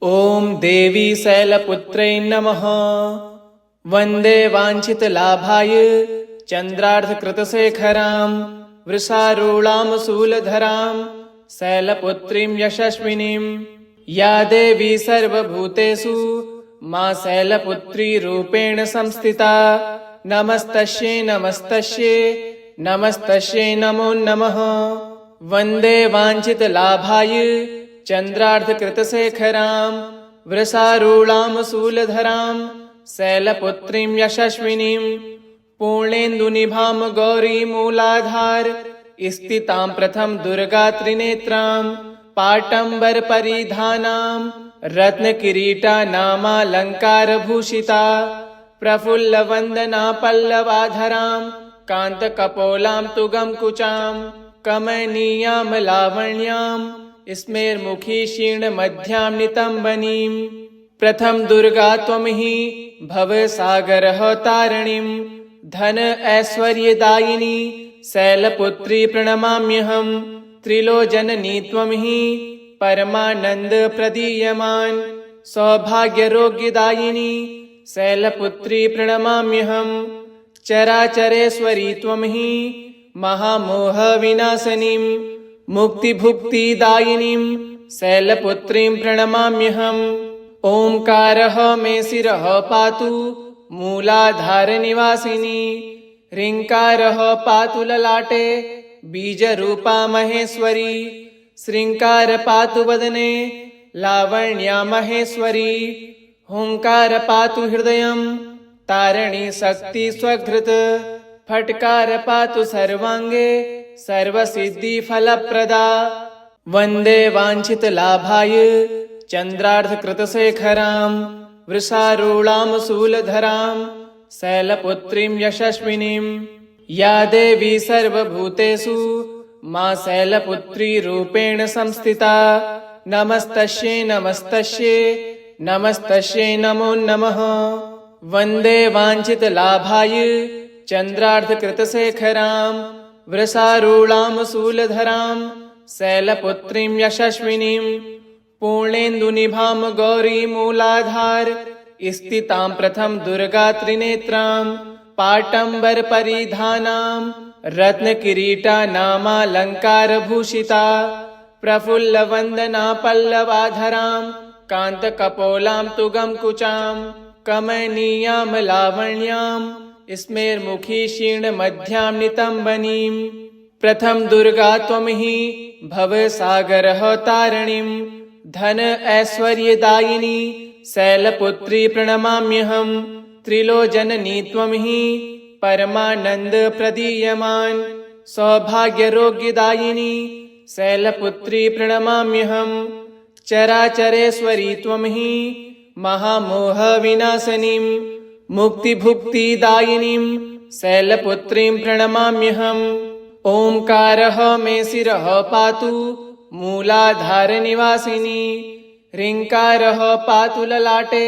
ॐ देवी शैलपुत्रै नमः। वन्दे वाञ्छितलाभाय चन्द्रार्धकृतशेखरां वृषारूढां शूलधरां शैलपुत्रीं यशस्विनीं। या देवी सर्वभूतेषु मां शैलपुत्री रूपेण संस्थिता। नमस्तस्यै नमस्तस्यै नमस्तस्यै नमो नमः। वन्दे वाञ्छितलाभाय चन्द्रार्धकृतशेखरां वृषारूढां शूलधरां शैलपुत्रीं यशस्विनीं। पूर्णेन्दुनिभां गौरीमूलाधार स्थितां प्रथम दुर्गा त्रिनेत्रां। पाटम्बरपरिधानां रत्नकिरीटानामालङ्कारभूषिता। प्रफुल्लवन्दना पल्लवाधरां कान्तकपोलां तुगंकुचां। कमनीयां लावण्यां स्मेरमुखी शीर्णमध्यां नितम्बनीं। प्रथम दुर्गा त्वं हि भवसागरः तारिणीं। धन ऐश्वर्यदायिनी शैलपुत्री प्रणमाम्यहं। त्रिलोचननी त्वं हि परमानन्दप्रदीयमान् सौभाग्यरोग्यदायिनी शैलपुत्री प्रणमाम्यहं। चराचरेश्वरी त्वं हि महामोहविनाशिनीं मुक्तिभुक्तिदायिनीं शैलपुत्रीं प्रणमाम्यहम्। ओंकारः मे शिरः पातु मूलाधारनिवासिनी। ह्रीङ्कारः पातु ललाटे बीजरूपा महेश्वरी। श्रीङ्कार पातु वदने लावण्या महेश्वरी। हुङ्कार पातु हृदयं तारिणी शक्ति स्वघृत। फट्कार पातु सर्वाङ्गे सर्वसिद्धिफलप्रदा। वन्दे वाञ्छितलाभाय चन्द्रार्धकृतशेखरां वृषारूढां शूलधरां शैलपुत्रीं यशस्विनीं। या देवी सर्वभूतेषु मां शैलपुत्री रूपेण संस्थिता। नमस्तस्यै नमस्तस्यै नमस्तस्यै नमो नमः। वन्दे वाञ्छितलाभाय चन्द्रार्धकृतशेखरां वृषारूढां शूलधरां शैलपुत्रीं यशस्विनीं। पूर्णेन्दुनिभां गौरीमूलाधार स्थितां प्रथम दुर्गा त्रिनेत्रां। पाटम्बरपरिधानां रत्नकिरीटानामालङ्कारभूषिता। प्रफुल्लवन्दना पल्लवाधरां कान्तकपोलां तुगंकुचां। कमनीयां लावण्यां स्मेरमुखी शीर्णमध्यां नितम्बनीं। प्रथम दुर्गा त्वं हि भवसागरः तारिणीं। धन ऐश्वर्यदायिनी शैलपुत्री प्रणमाम्यहं। त्रिलोचननी त्वं हि परमानन्दप्रदीयमान् सौभाग्यरोग्यदायिनी शैलपुत्री प्रणमाम्यहम्। चराचरेश्वरी त्वं हि महामोहविनाशिनीं मुक्तिभुक्तिदायिनीं शैलपुत्रीं प्रणमाम्यहम्। ओंकारः मे शिरः पातु मूलाधारनिवासिनी। ह्रीङ्कारः पातु ललाटे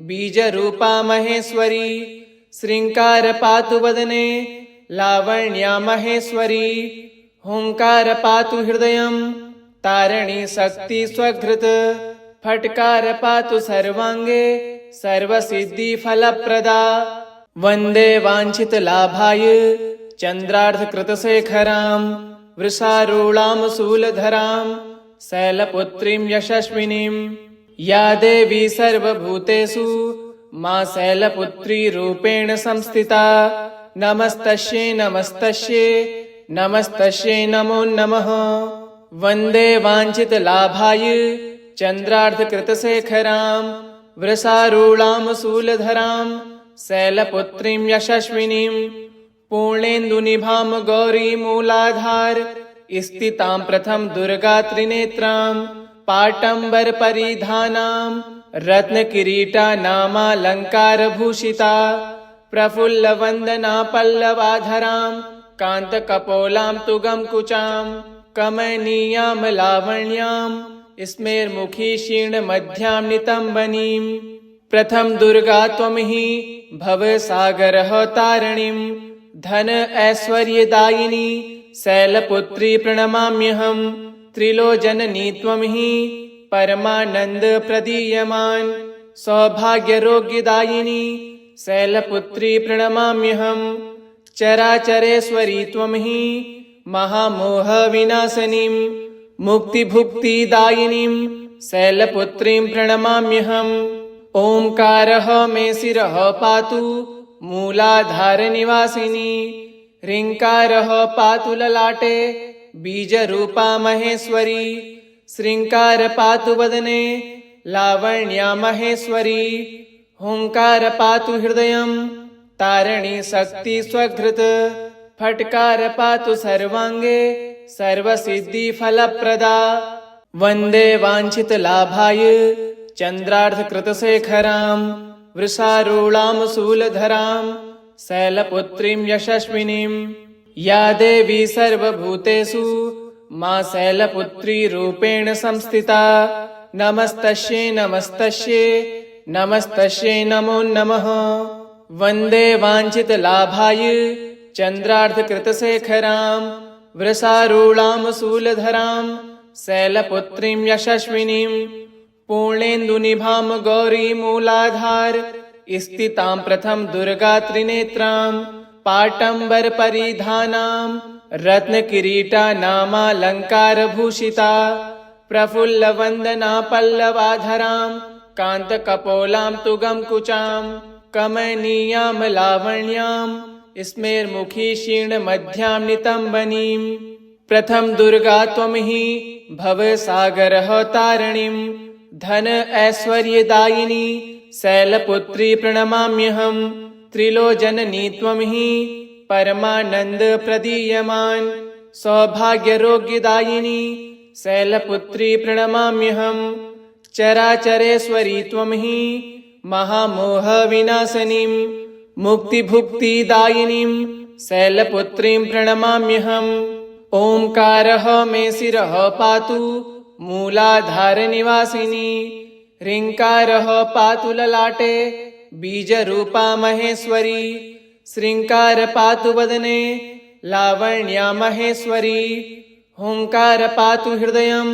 बीजरूपा महेश्वरी। श्रीङ्कार पातु वदने लावण्या महेश्वरी। हुङ्कार पातु हृदयं तारिणी शक्ति स्वघृत। फट्कार पातु सर्वाङ्गे सर्वसिद्धिफलप्रदा। वन्दे वाञ्छितलाभाय चन्द्रार्धकृतशेखरां वृषारूढां शूलधरां शैलपुत्रीं यशस्विनीं। या देवी सर्वभूतेषु मां शैलपुत्री रूपेण संस्थिता। नमस्तस्यै नमस्तस्यै नमस्तस्यै नमो नमः। वन्दे वाञ्छितलाभाय चन्द्रार्धकृतशेखरां वृषारूढां शूलधरां शैलपुत्रीं यशस्विनीं। पूर्णेन्दुनिभां गौरीमूलाधार स्थितां प्रथम दुर्गा त्रिनेत्रां। पाटम्बरपरिधानां रत्नकिरीटानामालङ्कारभूषिता। प्रफुल्लवन्दना पल्लवाधरां कान्तकपोलां तुगंकुचां। कमनीयां लावण्यां स्मेरमुखी शीर्णमध्यां नितम्बनीं। प्रथम दुर्गा त्वं हि भवसागरः तारिणीं। धन ऐश्वर्यदायिनी शैलपुत्री प्रणमाम्यहम्। त्रिलोचननी त्वं हि परमानंद प्रदीयमान सौभाग्यरोग्यदायिनी शैलपुत्री प्रणमाम्यहम् चराचरेश्वरी त्वं हि महामोह विनाशनीं मुक्तिभुक्तिदायिनीं शैलपुत्रीं प्रणमाम्यहम् ओंकारः मे शिरः पातु मूलाधारनिवासिनी ह्रीङ्कारः पातु ललाटे बीजरूपा महेश्वरी श्रीङ्कार पातु वदने लावण्या महेश्वरी हुंकार पातु हृदयं तारिणी शक्ति स्वघृत फट्कार पातु सर्वांगे सर्वसिद्धि फलप्रदा वंदे वांछित लाभाय चंद्रार्धकृतशेखरां वृषारूढां शूलधरां शैलपुत्रीं यशस्विनीं या देवी सर्वभूतेषु मां शैलपुत्री रूपेण संस्थिता नमस्तस्यै नमस्तस्यै नमस्तस्यै नमो नमः वन्दे वाञ्छितलाभाय चन्द्रार्धकृतशेखरां वृषारूढां शूलधरां शैलपुत्रीं यशस्विनीं पूर्णेन्दुनिभां गौरीमूलाधार स्थितां प्रथम दुर्गा त्रिनेत्रां पाटम्बरपरिधानां रत्नकिरीटानामालङ्कारभूषिता प्रफुल्लवन्दना पल्लवाधरां कान्तकपोलां तुगंकुचां कमनीयां लावण्यां स्मेरमुखी शीर्णमध्यां नितम्बनीं प्रथम दुर्गा त्वं हि भवसागरः तारिणीं धन ऐश्वर्यदायिनी शैलपुत्री प्रणमाम्यहम् त्रिलोचननी त्वं हि परमानंद प्रदीयमान सौभाग्यरोग्यदायिनी शैलपुत्री प्रणमाम्यहम् चराचरेश्वरी त्वं हि महामोह विनाशनीं मुक्तिभुक्तिदायिनीं शैलपुत्रीं प्रणमाम्यहम् ओंकारः मे शिरः पातु मूलाधारनिवासिनी ह्रीङ्कारः पातु ललाटे बीजरूपा महेश्वरी श्रीङ्कार पातु वदने लावण्या महेश्वरी हुंकार पातु हृदयं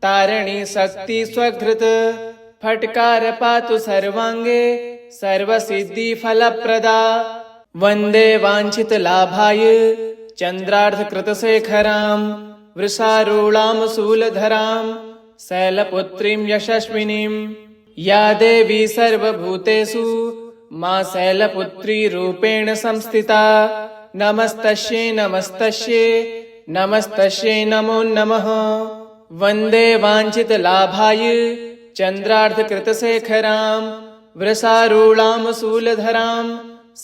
तारिणी शक्ति स्वघृत फट्कार पातु सर्वांगे सर्वसिद्धि फलप्रदा वन्दे वाञ्छितलाभाय चन्द्रार्धकृतशेखरां वृषारूढां शूलधरां शैलपुत्रीं यशस्विनीं या देवी सर्वभूतेषु मां शैलपुत्री रूपेण संस्थिता नमस्तस्यै नमस्तस्यै नमस्तस्यै नमो नमः वन्दे वाञ्छितलाभाय चन्द्रार्धकृतशेखरां वृषारूढां शूलधरां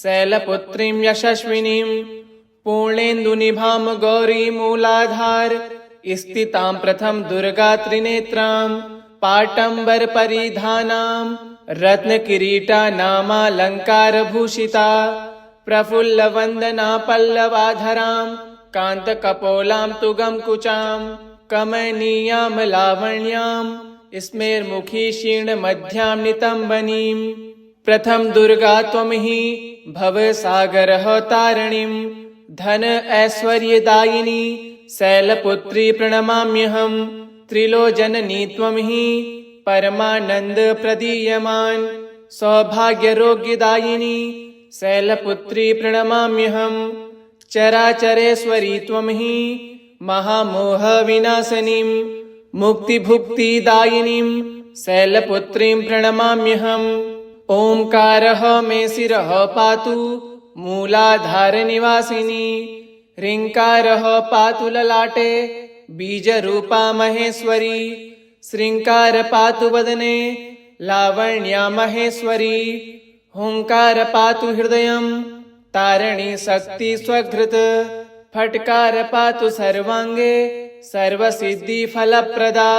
शैलपुत्रीं यशस्विनीं पूर्णेन्दुनिभां गौरीमूलाधार स्थितां प्रथम दुर्गा त्रिनेत्रां पाटम्बरपरिधानां रत्नकिरीटानामालङ्कारभूषिता प्रफुल्लवन्दना पल्लवाधरां कान्तकपोलां तुगंकुचां कमनीयां लावण्यां स्मेरमुखी शीर्णमध्यां नितम्बनीं प्रथम दुर्गा त्वं हि भवसागरः तारिणीं धन ऐश्वर्यदायिनी शैलपुत्री प्रणमाम्यहम् त्रिलोचननी त्वं हि परमानंद प्रदीयमान सौभाग्यरोग्यदायिनी शैलपुत्री प्रणमाम्यहम् चराचरेश्वरी त्वं हि महामोह विनाशनीं मुक्तिभुक्तिदायिनीं शैलपुत्रीं प्रणमाम्यहम् ओंकारः मे शिरः पातु मूलाधारनिवासिनी ह्रीङ्कारः पातु ललाटे बीजरूपा महेश्वरी श्रीङ्कार पातु वदने लावण्या महेश्वरी हुंकार पातु हृदयं तारिणी शक्ति स्वघृत फट्कार पातु सर्वांगे सर्वसिद्धि फलप्रदा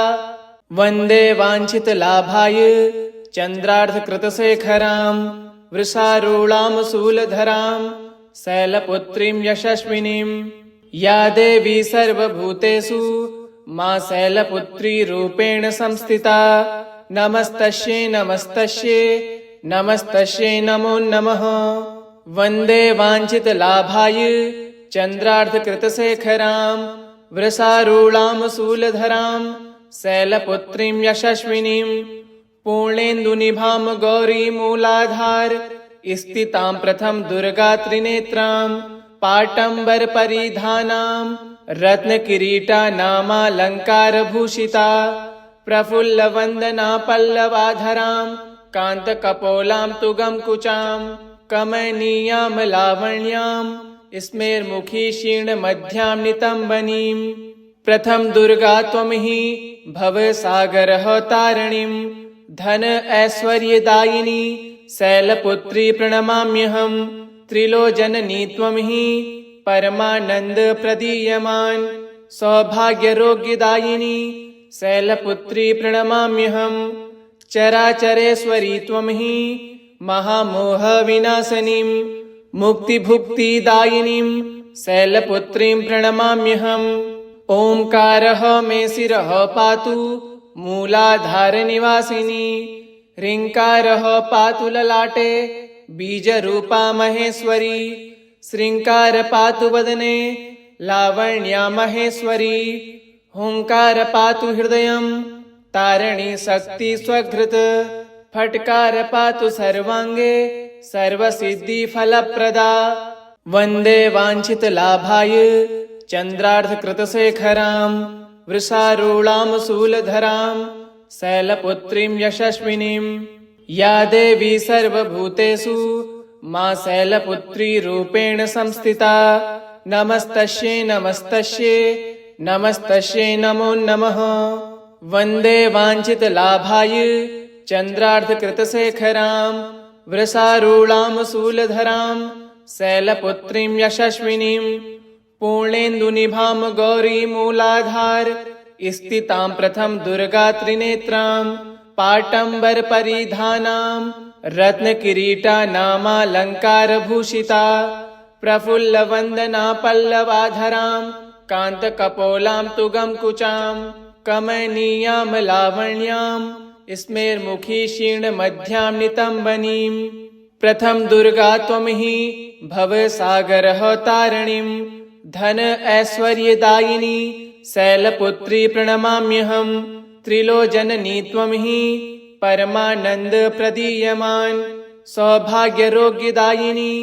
वन्दे वाञ्छितलाभाय चन्द्रार्धकृतशेखरां वृषारूढां शूलधरां शैलपुत्रीं यशस्विनीं या देवी सर्वभूतेषु मां शैलपुत्री रूपेण संस्थिता नमस्तस्यै नमस्तस्यै नमस्तस्यै नमो नमः वन्दे वाञ्छितलाभाय चन्द्रार्धकृतशेखरां वृषारूढां शूलधरां शैलपुत्रीं यशस्विनीं पूर्णेन्दुनिभां गौरीमूलाधार स्थितां प्रथम दुर्गा त्रिनेत्रां पाटम्बरपरिधानां रत्नकिरीटानामालङ्कारभूषिता प्रफुल्लवन्दना पल्लवाधरां कान्तकपोलां तुगंकुचां कमनीयां लावण्यां स्मेरमुखी शीर्णमध्यां नितम्बनीं प्रथम दुर्गा त्वं हि भवसागरः तारिणीं धन ऐश्वर्यदायिनी शैलपुत्री प्रणमाम्यहं त्रिलोचननी त्वं हि परमानंद प्रदीयमान सौभाग्यरोग्यदायिनी शैलपुत्री प्रणमाम्यहं चराचरेश्वरी त्वं हि महामोह विनाशनीं मुक्तिभुक्तिदायिनीं शैलपुत्रीं प्रणमाम्यहम् ओंकारः मे शिरः पातु मूलाधारनिवासिनी ह्रीङ्कारः पातु ललाटे बीजरूपा महेश्वरी श्रीङ्कार पातु वदने लावण्या महेश्वरी हुंकार पातु हृदयं तारिणी शक्ति स्वघृत फट्कार पातु सर्वांगे सर्वसिद्धिफलप्रदा वन्दे वाञ्छितलाभाय चन्द्रार्धकृतशेखरां वृषारूढां शूलधरां शैलपुत्रीं यशस्विनीं या देवी सर्वभूतेषु मां शैलपुत्री रूपेण संस्थिता नमस्तस्यै नमस्तस्यै नमस्तस्यै नमो नमः वन्दे वाञ्छितलाभाय चन्द्रार्धकृतशेखरां वृषारूढां शूलधरां शैलपुत्रीं यशस्विनीं पूर्णेन्दुनिभां गौरीमूलाधार स्थितां प्रथम दुर्गा त्रिनेत्रां पाटम्बरपरिधानां रत्नकिरीटानामालङ्कारभूषिता प्रफुल्लवन्दना पल्लवाधरां कान्तकपोलां तुगंकुचां कमनीयां लावण्यां स्मेरमुखी शीर्णमध्यां नितम्बनीं प्रथम दुर्गा त्वं हि भवसागरः तारिणीं धन ऐश्वर्यदायिनी शैलपुत्री प्रणमाम्यहं त्रिलोचननी त्वं हि परमानंद प्रदीयमान सौभाग्यरोग्यदायिनी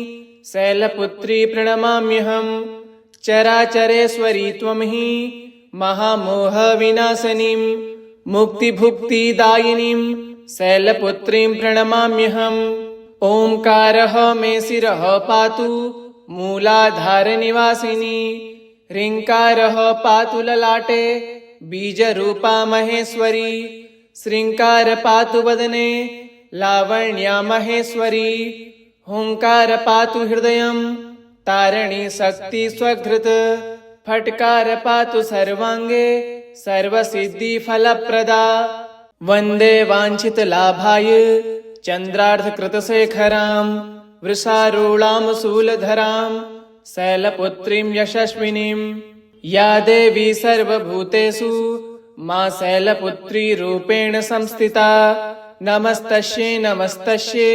शैलपुत्री प्रणमाम्यहं चराचरेश्वरी त्वं हि महामोह विनाशनीं मुक्तिभुक्तिदायिनीं शैलपुत्रीं प्रणमाम्यहम् ओंकारः मे शिरः पातु मूलाधारनिवासिनी ह्रीङ्कारः पातु ललाटे बीजरूपा महेश्वरी श्रीङ्कार पातु वदने लावण्या महेश्वरी हुंकार पातु हृदयं तारिणी शक्ति स्वघृत फट्कार पातु सर्वांगे सर्वसिद्धिफलप्रदा वन्दे वाञ्छितलाभाय चन्द्रार्धकृतशेखरां वृषारूढां शूलधरां शैलपुत्रीं यशस्विनीं या देवी सर्वभूतेषु मां शैलपुत्री रूपेण संस्थिता नमस्तस्यै नमस्तस्यै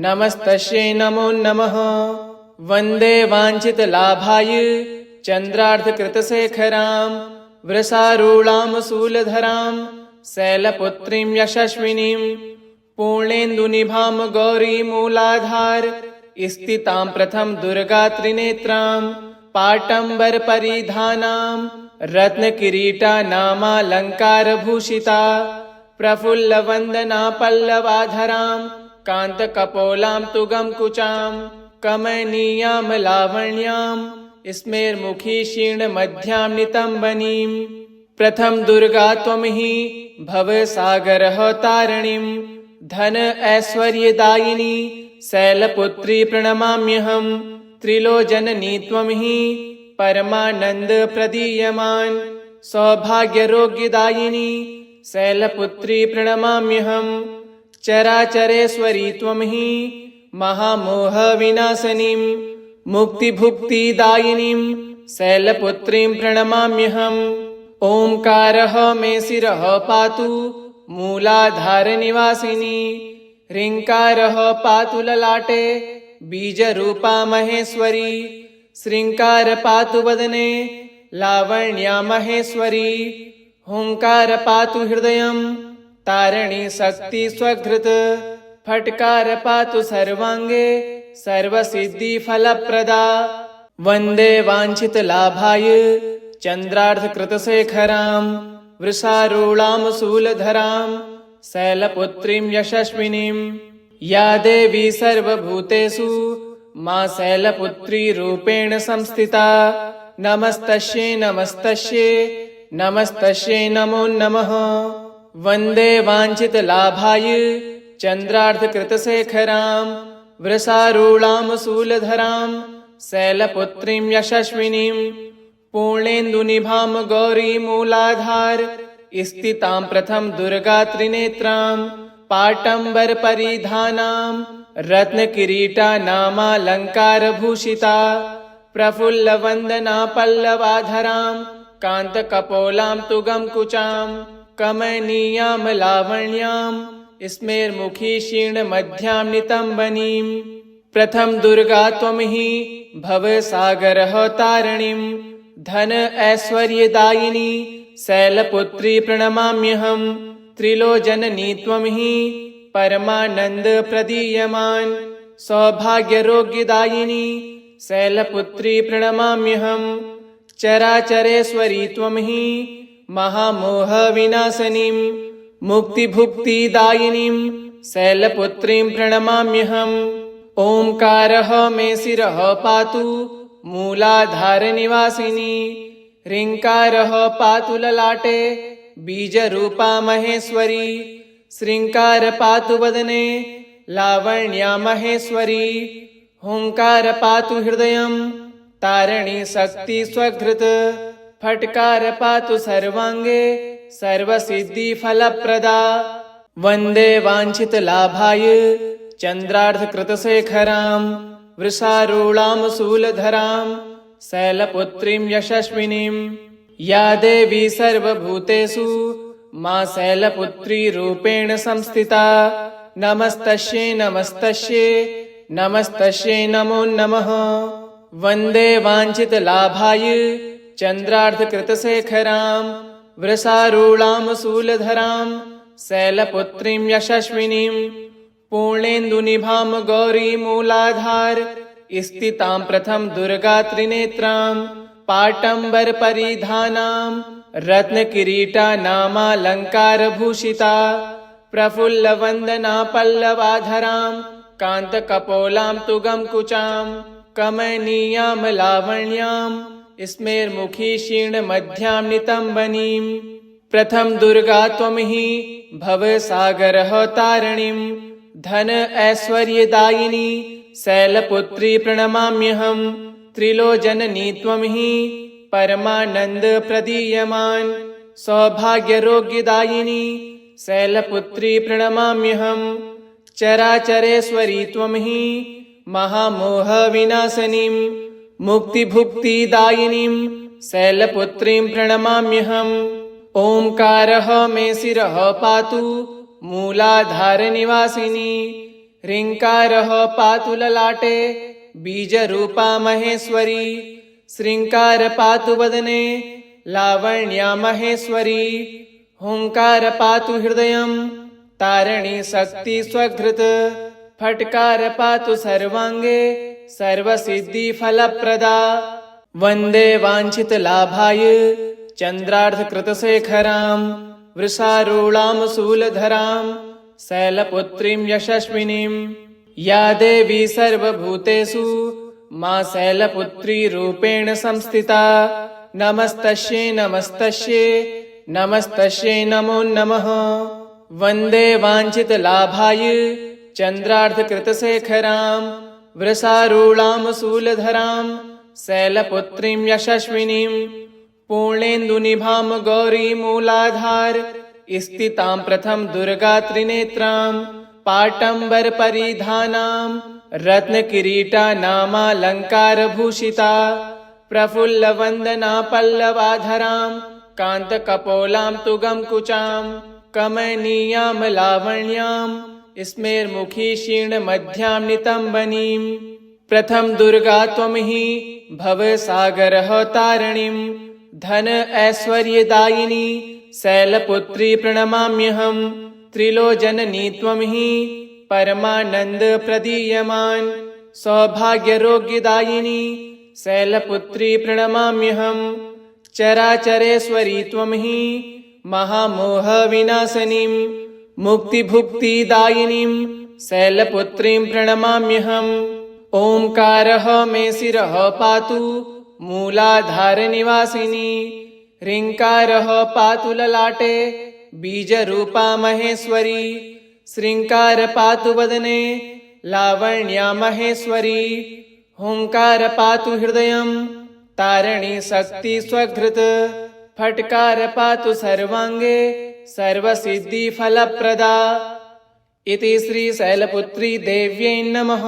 नमस्तस्यै नमो नमः वन्दे वाञ्छितलाभाय चन्द्रार्धकृतशेखरां वृषारूढां शूलधरां शैलपुत्रीं यशस्विनीं पूर्णेन्दुनिभां गौरीमूलाधार स्थितां प्रथम दुर्गा त्रिनेत्रां पाटम्बरपरिधानां रत्नकिरीटानामालङ्कारभूषिता प्रफुल्लवन्दना पल्लवाधरां कान्तकपोलां तुगंकुचां कमनीयां लावण्यां स्मेरमुखी शीर्णमध्यां नितम्बनीं प्रथम दुर्गा त्वं हि भवसागरः तारिणीं धन ऐश्वर्यदायिनी शैलपुत्री प्रणमाम्यहं त्रिलोचननी त्वं हि परमानंद प्रदीयमान सौभाग्यरोग्यदायिनी शैलपुत्री प्रणमाम्यहं चराचरेश्वरी त्वं हि महामोह विनाशनीं मुक्तिभुक्तिदायिनीं शैलपुत्रीं प्रणमाम्यहम् ओंकारः मे शिरः पातु मूलाधारनिवासिनी ह्रीङ्कारः पातु ललाटे बीजरूपा महेश्वरी श्रीङ्कार पातु वदने लावण्या महेश्वरी हुंकार पातु हृदयं तारिणी शक्ति स्वघृत फटकार पातु सर्वांगे सर्वसिद्धि फलप्रदा वंदे वांछित लाभाय चंद्रार्थ कृतशेखरां वृषारूढां शूलधरां शैलपुत्रीं यशस्विनीं या देवी सर्वभूतेषु मां शैलपुत्री रूपेण संस्थिता नमस्तस्यै नमस्तस्यै नमस्तस्यै नमो नमः वंदे वांछित लाभाय चंद्रार्थ कृतशेखरां वृषारूढां शूलधरां शैलपुत्रीं यशस्विनीं पूर्णेन्दुनिभां गौरीमूलाधार स्थितां प्रथम दुर्गा त्रिनेत्रां पाटंबर परिधानां रत्नकिरीटा नामालंकारभूषिता प्रफुल्ल वंदना पल्लवाधरां कांतकपोलां तुगंकुचां कमनीयां लावण्यां स्मेरमुखी शीर्णमध्यां नितंबनीं प्रथम दुर्गा त्वं हि भवसागरः तारिणीं धन ऐश्वर्यदायिनी शैलपुत्री प्रणमाम्यहं त्रिलोचननी त्वं हि परमानंद प्रदीयमान सौभाग्यरोग्यदायिनी शैलपुत्री प्रणमाम्यहं चराचरेश्वरी त्वं हि महामोह विनाशनीं मुक्तिभुक्तिदायिनीं शैलपुत्रीं प्रणमाम्यहम् ओंकारः मे शिरः पातु मूलाधारनिवासिनी ह्रीङ्कारः पातु ललाटे बीजरूपा महेश्वरी श्रीङ्कार पातु वदने लावण्या महेश्वरी हुंकार पातु हृदयं तारिणी शक्ति स्वघृत फटकार पातु सर्वांगे सर्वसिद्धि फलप्रदा वंदे वांछित लाभाय चंद्रार्थ कृतशेखरां वृषारूढां शूलधरां शैलपुत्रीं यशस्विनीं या देवी सर्वभूतेषु मां शैलपुत्री रूपेण संस्थिता नमस्तस्यै नमस्तस्यै नमस्तस्यै नमो नमः वंदे वांछित लाभाय चंद्रार्थ कृतशेखरां वृषारूढां शूलधरां शैलपुत्रीं यशस्विनीं पूर्णेन्दुनिभां गौरीमूलाधार स्थितां प्रथम दुर्गा त्रिनेत्रां पाटंबर परिधानां रत्नकिरीटा नामालंकारभूषिता प्रफुल्ल वंदना पल्लवाधरां कांतकपोलां तुगंकुचां कमनीयां लावण्यां स्मेरमुखी शीर्णमध्यां नितंबनीं प्रथम दुर्गा त्वं हि भवसागरः तारिणीं धन ऐश्वर्यदायिनी शैलपुत्री प्रणमाम्यहं त्रिलोचननी त्वं हि परमानंद प्रदीयमान सौभाग्यरोग्यदायिनी शैलपुत्री प्रणमाम्यहं चराचरेश्वरी त्वं हि महामोह विनाशनीं मुक्तिभुक्तिदायिनीं शैलपुत्रीं प्रणमाम्यहम् ओंकारः मे शिरः पातु मूलाधारनिवासिनी ह्रीङ्कारः पातु ललाटे बीजरूपा महेश्वरी श्रीङ्कार पातु वदने लावण्या महेश्वरी हुंकार पातु हृदयं तारिणी शक्ति स्वघृत फटकार पातु सर्वांगे सर्वसिद्धि फलप्रदा वंदे वांछित लाभाय चंद्रार्थ कृतशेखरां वृषारूढां शूलधरां शैलपुत्रीं यशस्विनीं या देवी सर्वभूतेषु मां शैलपुत्री रूपेण संस्थिता नमस्तस्यै नमस्तस्यै नमस्तस्यै नमो नमः वंदे वांछित लाभाय चंद्रार्थ कृतशेखरां वृषारूढां शूलधरां शैलपुत्रीं यशस्विनीं पूर्णेन्दुनिभां गौरीमूलाधार स्थितां प्रथम दुर्गा त्रिनेत्रां पाटंबर परिधानां रत्नकिरीटा नामालंकारभूषिता प्रफुल्ल वंदना पल्लवाधरां कांतकपोलां तुगंकुचां कमनीयां लावण्यां स्मेरमुखी शीर्णमध्यां नितंबनीं प्रथम दुर्गा त्वं हि भवसागरः तारिणीं धन ऐश्वर्यदायिनी शैलपुत्री प्रणमाम्यहम् त्रिलोचननी त्वं हि परमानंद प्रदीयमान सौभाग्यरोग्यदायिनी शैलपुत्री प्रणमाम्यहम् चराचरेश्वरी त्वं हि महामोह विनाशिनीं मुक्तिभुक्तिदायिनीं शैलपुत्रीं प्रणमाम्यहम् ओंकारः मे शिरः पातु मूलाधारनिवासिनी ह्रीङ्कारः पातु ललाटे बीजरूपा महेश्वरी श्रीङ्कार पातु वदने लावण्या महेश्वरी हुंकार पातु हृदयं तारिणी शक्ति स्वघृत फट्कार पातु सर्वांगे सर्वसिद्धि फलप्रदा इति श्री शैलपुत्री देव्यै नमः।